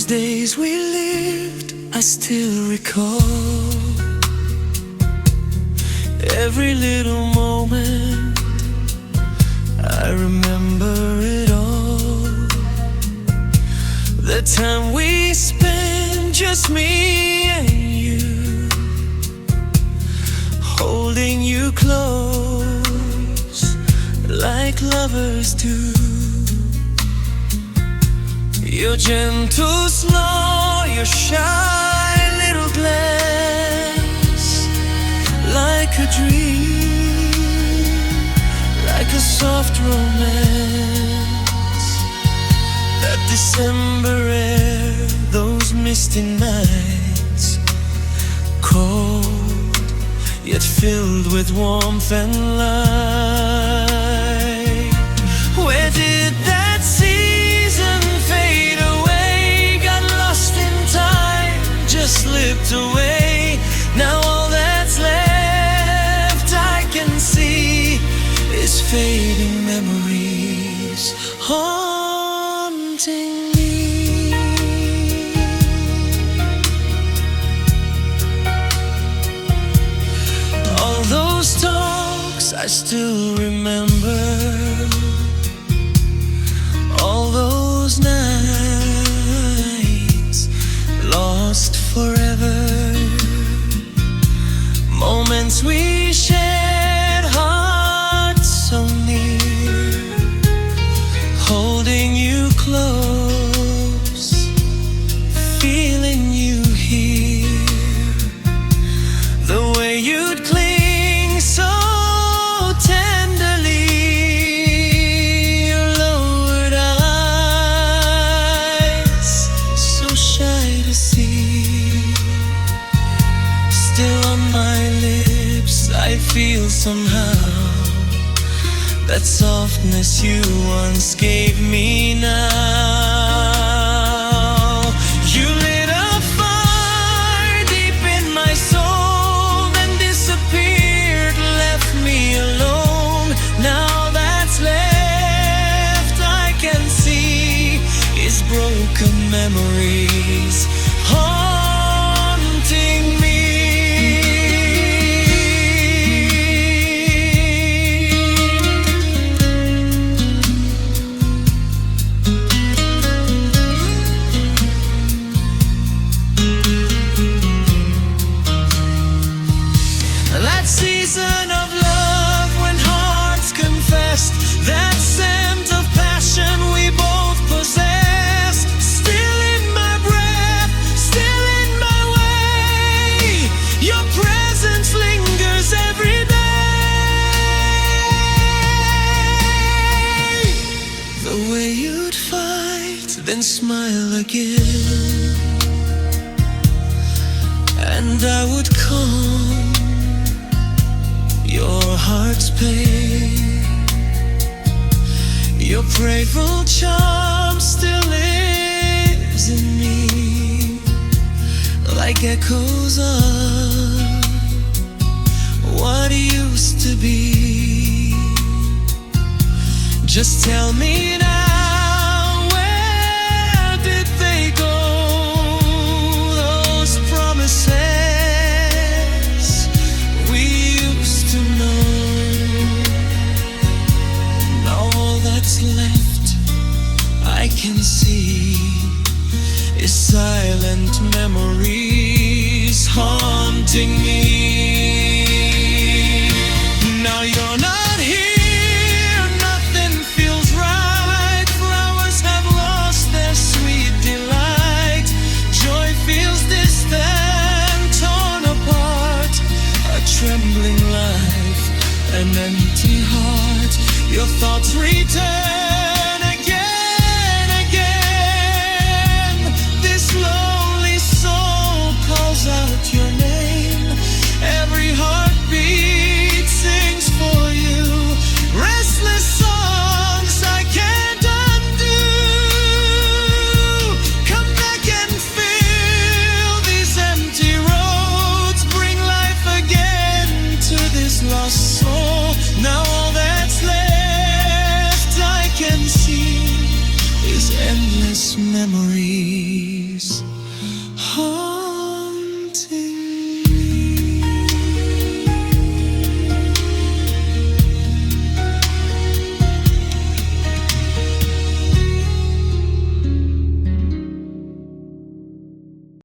those days we lived, I still recall every little moment. I remember it all. The time we spent, just me and you, holding you close like lovers do. Your gentle slow, your shy little glance, like a dream, like a soft romance. That December air, those misty nights, cold yet filled with warmth and light. Where did that season fade away? Got lost in time, just slipped away. Now all that's left I can see is fading memories haunting me. All those talks I still remember, all those nights lost forever, moments we shared, hearts so near, holding you close, feeling you here, the way you'd cling so tenderly, your lowered eyes, so shy to see, still on my lips I feel somehow that softness you once gave me now. You lit a fire deep in my soul, then disappeared, left me alone. Now that's left I can see is broken memories haunting me. That season of love when hearts confessed, that scent of passion we both possessed, still in my breath, still in my way. Your presence lingers every day. The way you'd fight, then smile again, and I would calm your heart's pain. Your playful charm still lives in me, like echoes of what used to be. Just tell me now, where did they go? Those promises we used to know. Now all that's left I can see is silent memories haunting me. Now you're not here, nothing feels right. Flowers have lost their sweet delight. Joy feels distant, torn apart. A trembling life, an empty heart. Your thoughts return again, again. This lonely soul calls out your name. Every heartbeat sings for you. Restless songs I can't undo. Come back and fill these empty roads. Bring life again to this lost soul. Now all that's left I can see is endless memory.